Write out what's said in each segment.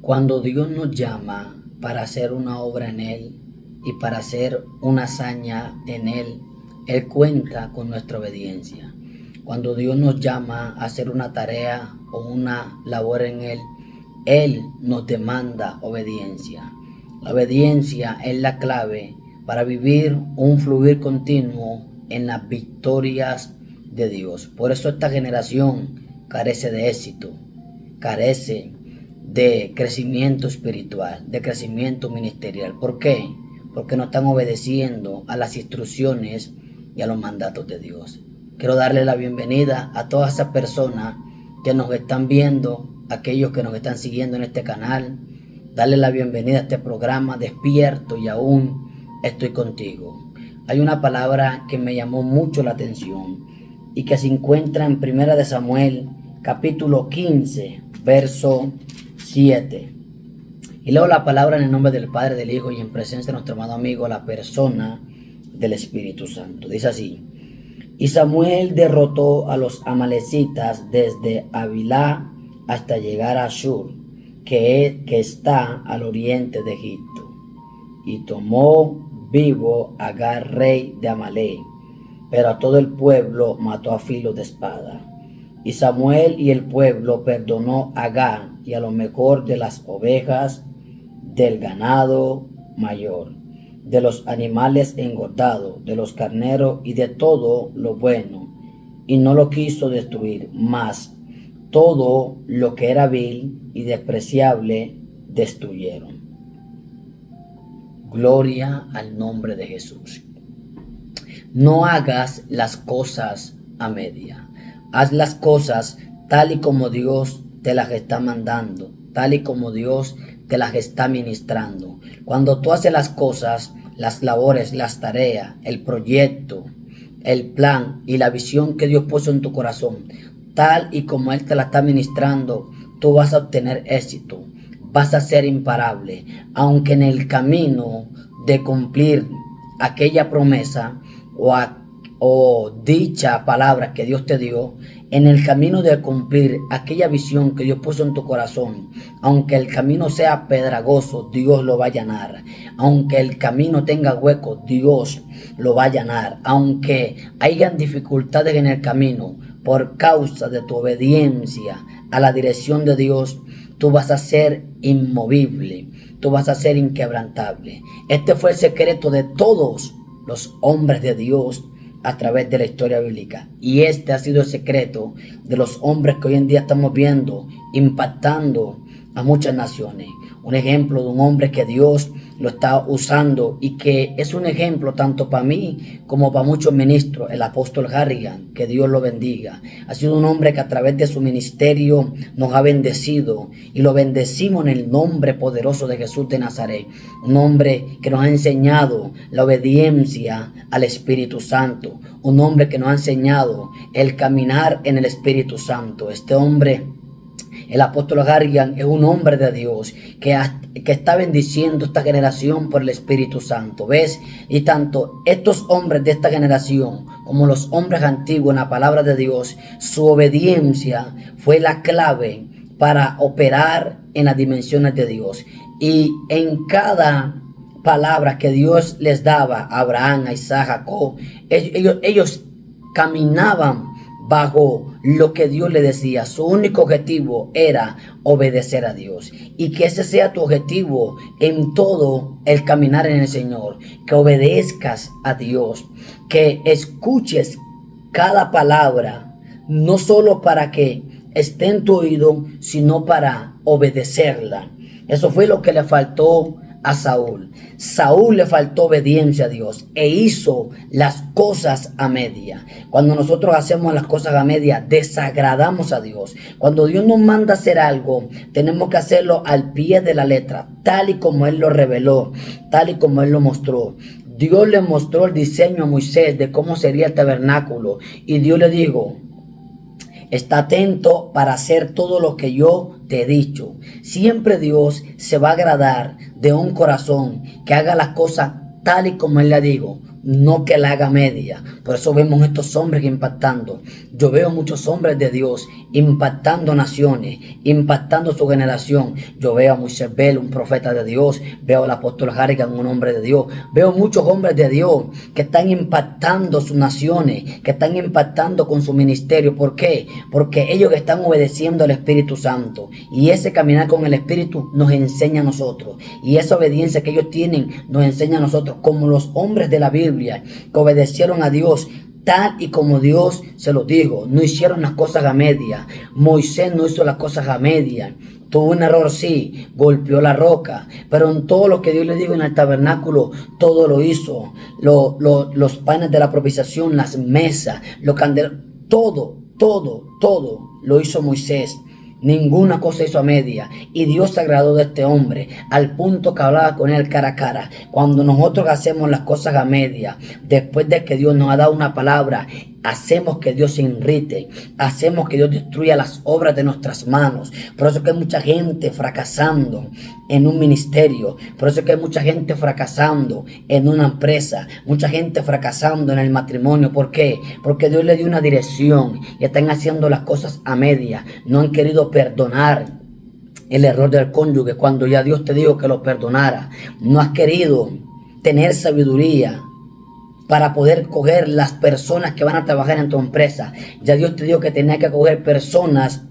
Cuando Dios nos llama para hacer una obra en Él y para hacer una hazaña en Él, Él cuenta con nuestra obediencia. Cuando Dios nos llama a hacer una tarea o una labor en Él nos demanda obediencia. La obediencia es la clave para vivir un fluir continuo en las victorias de Dios. Por eso esta generación carece de éxito, carece de crecimiento espiritual, de crecimiento ministerial. ¿Por qué? Porque no están obedeciendo a las instrucciones y a los mandatos de Dios. Quiero darle la bienvenida a todas esas personas que nos están viendo, aquellos que nos están siguiendo en este canal. Darle la bienvenida a este programa Despierto y aún estoy contigo. Hay una palabra que me llamó mucho la atención y que se encuentra en 1 Samuel capítulo 15, verso 7. Y leo la palabra en el nombre del Padre, del Hijo y en presencia de nuestro amado amigo, la persona del Espíritu Santo. Dice así: y Samuel derrotó a los amalecitas desde Havilá hasta llegar a Shur, que está al oriente de Egipto, y tomó vivo a Agar, rey de Amalec, pero a todo el pueblo mató a filo de espada. Y Samuel y el pueblo perdonó a Agar y a lo mejor de las ovejas, del ganado mayor, de los animales engordados, de los carneros y de todo lo bueno, y no lo quiso destruir, mas todo lo que era vil y despreciable destruyeron. Gloria al nombre de Jesús. No hagas las cosas a media. Haz las cosas tal y como Dios te las está mandando, tal y como Dios te las está ministrando. Cuando tú haces las cosas, las labores, las tareas, el proyecto, el plan y la visión que Dios puso en tu corazón, tal y como Él te la está ministrando, tú vas a obtener éxito, vas a ser imparable, aunque en el camino de cumplir aquella promesa o dicha palabra que Dios te dio, en el camino de cumplir aquella visión que Dios puso en tu corazón, aunque el camino sea pedregoso, Dios lo va a llenar. Aunque el camino tenga hueco, Dios lo va a llenar. Aunque hayan dificultades en el camino, por causa de tu obediencia a la dirección de Dios, tú vas a ser inmovible, tú vas a ser inquebrantable. Este fue el secreto de todos los hombres de Dios a través de la historia bíblica. Y este ha sido el secreto de los hombres que hoy en día estamos viendo impactando a muchas naciones. Un ejemplo de un hombre que Dios lo está usando y que es un ejemplo tanto para mí como para muchos ministros, el apóstol Harrigan, que Dios lo bendiga. Ha sido un hombre que a través de su ministerio nos ha bendecido y lo bendecimos en el nombre poderoso de Jesús de Nazaret. Un hombre que nos ha enseñado la obediencia al Espíritu Santo. Un hombre que nos ha enseñado el caminar en el Espíritu Santo. Este hombre, el apóstol Harrigan, es un hombre de Dios que está bendiciendo esta generación por el Espíritu Santo. ¿Ves? Y tanto estos hombres de esta generación como los hombres antiguos en la palabra de Dios, su obediencia fue la clave para operar en las dimensiones de Dios. Y en cada palabra que Dios les daba a Abraham, a Isaac, a Jacob, ellos caminaban bajo lo que Dios le decía. Su único objetivo era obedecer a Dios. Y que ese sea tu objetivo en todo el caminar en el Señor. Que obedezcas a Dios. Que escuches cada palabra, no solo para que esté en tu oído, sino para obedecerla. Eso fue lo que le faltó a Saúl. Saúl le faltó obediencia a Dios e hizo las cosas a media. Cuando nosotros hacemos las cosas a media, desagradamos a Dios. Cuando Dios nos manda hacer algo, tenemos que hacerlo al pie de la letra, tal y como Él lo reveló, tal y como Él lo mostró. Dios le mostró el diseño a Moisés de cómo sería el tabernáculo y Dios le dijo: está atento para hacer todo lo que yo te he dicho. Siempre Dios se va a agradar de un corazón que haga las cosas tal y como Él le dijo. no que la haga media. Por eso vemos estos hombres impactando. Yo veo muchos hombres de Dios impactando naciones, impactando su generación. Yo veo a Moisés Bell, un profeta de Dios. Veo al apóstol Harrigan, un hombre de Dios. Veo muchos hombres de Dios que están impactando sus naciones, que están impactando con su ministerio. ¿Por qué? Porque ellos están obedeciendo al Espíritu Santo. Y ese caminar con el Espíritu nos enseña a nosotros. Y esa obediencia que ellos tienen nos enseña a nosotros, como los hombres de la Biblia que obedecieron a Dios tal y como Dios se lo dijo. No hicieron las cosas a media. Moisés no hizo las cosas a media. Tuvo un error, sí, golpeó la roca, pero en todo lo que Dios le dijo en el tabernáculo, todo lo hizo. Los panes de la propiciación, las mesas, los candelabros, todo lo hizo Moisés. Ninguna cosa hizo a media. Y Dios se agradó de este hombre al punto que hablaba con él cara a cara. Cuando nosotros hacemos las cosas a media, después de que Dios nos ha dado una palabra, hacemos que Dios se irrite, hacemos que Dios destruya las obras de nuestras manos. Por eso que hay mucha gente fracasando en un ministerio, por eso que hay mucha gente fracasando en una empresa, mucha gente fracasando en el matrimonio. ¿Por qué? Porque Dios le dio una dirección y están haciendo las cosas a media. No han querido perdonar el error del cónyuge cuando ya Dios te dijo que lo perdonara. No has querido tener sabiduría para poder coger las personas que van a trabajar en tu empresa. Ya Dios te dijo que tenía que coger personas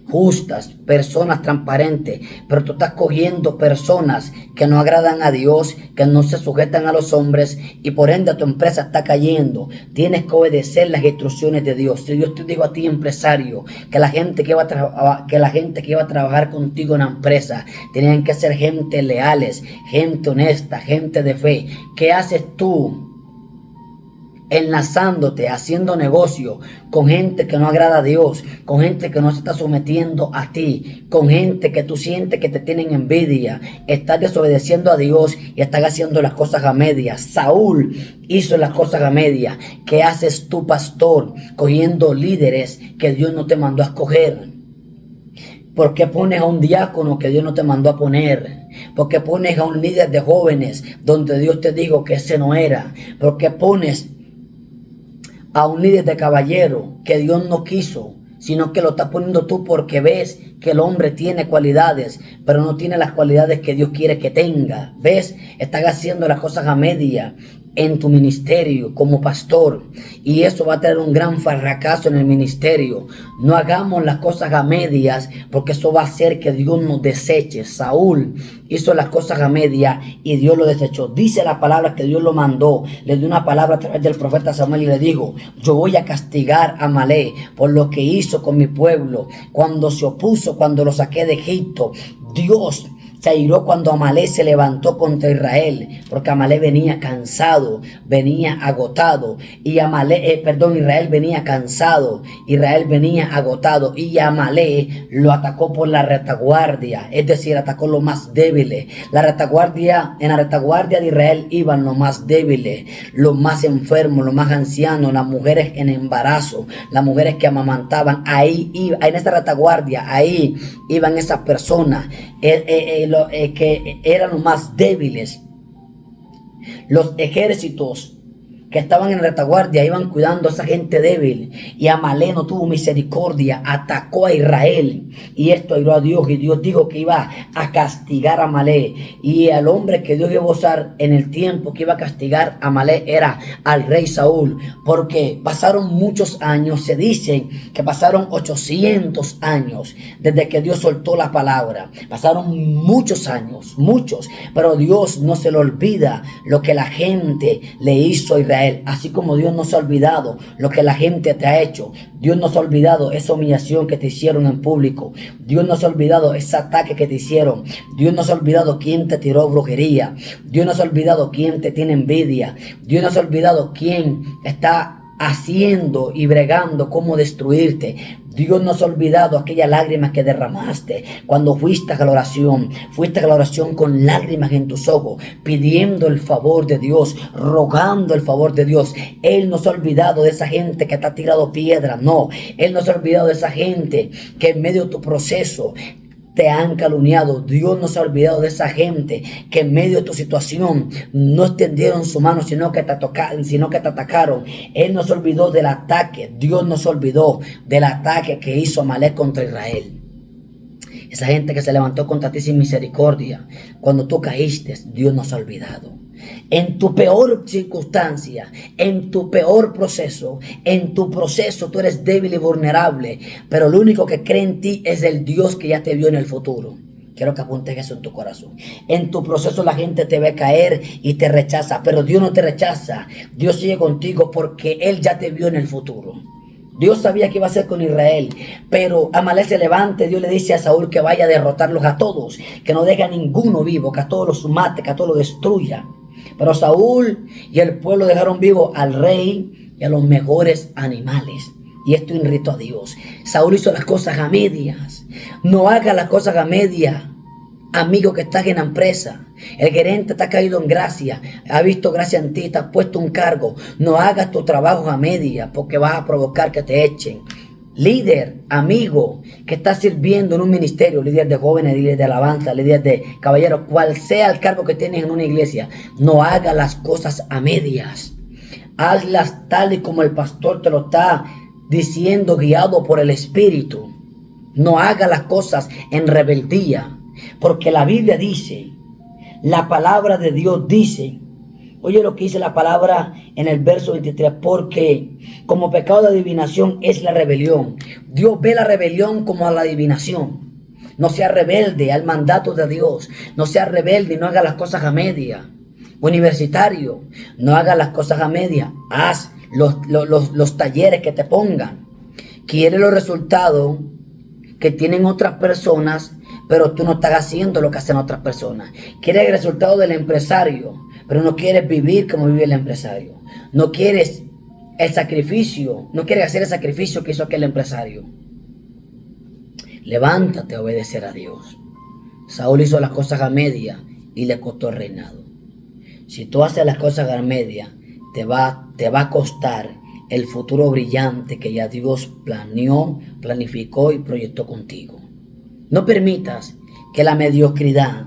justas, personas transparentes, pero tú estás cogiendo personas que no agradan a Dios, que no se sujetan a los hombres, y por ende tu empresa está cayendo. Tienes que obedecer las instrucciones de Dios. Si Dios te dijo a ti, empresario, que la gente que iba a trabajar contigo en la empresa tenían que ser gente leales, gente honesta, gente de fe, ¿qué haces tú enlazándote, haciendo negocio con gente que no agrada a Dios, con gente que no se está sometiendo a ti, con gente que tú sientes que te tienen envidia? Estás desobedeciendo a Dios y estás haciendo las cosas a medias. Saúl hizo las cosas a medias. ¿Qué haces tú, pastor, cogiendo líderes que Dios no te mandó a escoger? ¿Por qué pones a un diácono que Dios no te mandó a poner? ¿Por qué pones a un líder de jóvenes donde Dios te dijo que ese no era? ¿Por qué pones a un líder de caballero que Dios no quiso, sino que lo está poniendo tú porque ves que el hombre tiene cualidades, pero no tiene las cualidades que Dios quiere que tenga? ¿Ves? Estás haciendo las cosas a media en tu ministerio como pastor, y eso va a tener un gran fracaso en el ministerio. No hagamos las cosas a medias, porque eso va a hacer que Dios nos deseche. Saúl hizo las cosas a media y Dios lo desechó. Dice la palabra que Dios lo mandó, le dio una palabra a través del profeta Samuel y le dijo: yo voy a castigar a Amalek por lo que hizo con mi pueblo cuando se opuso, cuando lo saqué de Egipto. Dios se airó cuando Amalek se levantó contra Israel, porque Amalek venía cansado, venía agotado, y Israel venía cansado, Israel venía agotado, y Amalek lo atacó por la retaguardia, es decir, atacó los más débiles. En la retaguardia de Israel iban los más débiles, los más enfermos, los más ancianos, las mujeres en embarazo, las mujeres que amamantaban. Ahí iba, en esa retaguardia, ahí iban esas personas que eran los más débiles. Los ejércitos que estaban en retaguardia iban cuidando a esa gente débil, y Amalek no tuvo misericordia, atacó a Israel, y esto airó a Dios, y Dios dijo que iba a castigar a Amalek, y al hombre que Dios iba a usar en el tiempo que iba a castigar a Amalek era al rey Saúl, porque pasaron muchos años. Se dice que pasaron 800 años desde que Dios soltó la palabra. Pasaron muchos años, muchos, pero Dios no se le olvida lo que la gente le hizo a Israel. Así como Dios no se ha olvidado lo que la gente te ha hecho. Dios no se ha olvidado esa humillación que te hicieron en público. Dios no se ha olvidado ese ataque que te hicieron. Dios no se ha olvidado quién te tiró brujería. Dios no se ha olvidado quién te tiene envidia. Dios no se ha olvidado quién está haciendo y bregando cómo destruirte. Dios no se ha olvidado aquellas lágrimas que derramaste cuando fuiste a la oración. Fuiste a la oración con lágrimas en tus ojos, pidiendo el favor de Dios, rogando el favor de Dios. Él no se ha olvidado de esa gente que te ha tirado piedras. No, Él no se ha olvidado de esa gente que en medio de tu proceso te han calumniado. Dios no se ha olvidado de esa gente que en medio de tu situación no extendieron su mano, sino que te atacaron. Él no se olvidó del ataque. Dios no se olvidó del ataque que hizo Amalek contra Israel. Esa gente que se levantó contra ti sin misericordia. Cuando tú caíste, Dios no se ha olvidado. En tu peor circunstancia, en tu peor proceso, tú eres débil y vulnerable, pero lo único que cree en ti es el Dios que ya te vio en el futuro. Quiero que apuntes eso en tu corazón. En tu proceso la gente te ve caer y te rechaza, pero Dios no te rechaza. Dios sigue contigo porque Él ya te vio en el futuro. Dios sabía que iba a hacer con Israel, pero Amalek se levanta. Dios le dice a Saúl que vaya a derrotarlos a todos, que no deje a ninguno vivo, que a todos los mate, que a todos los destruya. Pero Saúl y el pueblo dejaron vivo al rey y a los mejores animales. Y esto irritó a Dios. Saúl hizo las cosas a medias. No haga las cosas a medias. Amigo que estás en la empresa, el gerente te ha caído en gracia, ha visto gracia en ti, te ha puesto un cargo. No hagas tu trabajo a media porque vas a provocar que te echen. Líder, amigo, que está sirviendo en un ministerio, líder de jóvenes, líder de alabanza, líder de caballeros, cual sea el cargo que tienes en una iglesia, no hagas las cosas a medias. Hazlas tal y como el pastor te lo está diciendo, guiado por el Espíritu. No hagas las cosas en rebeldía. Porque la Biblia dice, la palabra de Dios dice, oye lo que dice la palabra en el verso 23, porque como pecado de adivinación es la rebelión. Dios ve la rebelión como a la adivinación. No sea rebelde al mandato de Dios, no sea rebelde y no haga las cosas a media. Universitario, no haga las cosas a media, haz los talleres que te pongan. Quiere los resultados que tienen otras personas, pero tú no estás haciendo lo que hacen otras personas. Quieres el resultado del empresario, pero no quieres vivir como vive el empresario. No quieres el sacrificio, no quieres hacer el sacrificio que hizo aquel empresario. Levántate a obedecer a Dios. Saúl hizo las cosas a media y le costó el reinado. Si tú haces las cosas a media, te va a costar el futuro brillante que ya Dios planeó, planificó y proyectó contigo. No permitas que la mediocridad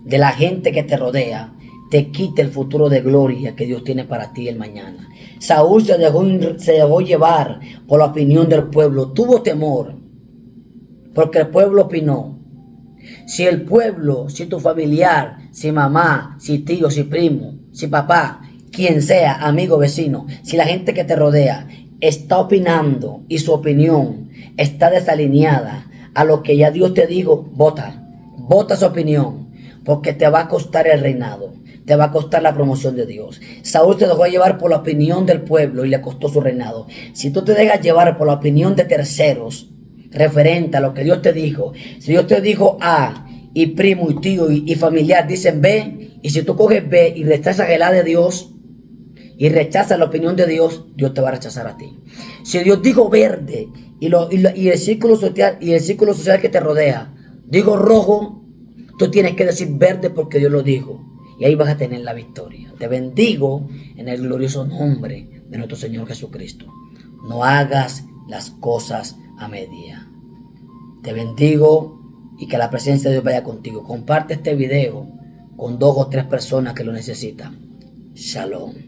de la gente que te rodea te quite el futuro de gloria que Dios tiene para ti el mañana. Saúl se dejó llevar por la opinión del pueblo. Tuvo temor porque el pueblo opinó. Si el pueblo, si tu familiar, si mamá, si tío, si primo, si papá, quien sea, amigo, vecino, si la gente que te rodea está opinando y su opinión está desalineada a lo que ya Dios te dijo, vota su opinión, porque te va a costar el reinado, te va a costar la promoción de Dios. Saúl se dejó llevar por la opinión del pueblo y le costó su reinado. Si tú te dejas llevar por la opinión de terceros, referente a lo que Dios te dijo, si Dios te dijo A, y primo, y tío, y familiar dicen B, y si tú coges B y rechazas el A de Dios, y rechazas la opinión de Dios, Dios te va a rechazar a ti. Si Dios dijo verde, y el círculo social que te rodea dijo rojo, tú tienes que decir verde porque Dios lo dijo. Y ahí vas a tener la victoria. Te bendigo en el glorioso nombre de nuestro Señor Jesucristo. No hagas las cosas a media. Te bendigo y que la presencia de Dios vaya contigo. Comparte este video con 2 o 3 personas que lo necesitan. Shalom.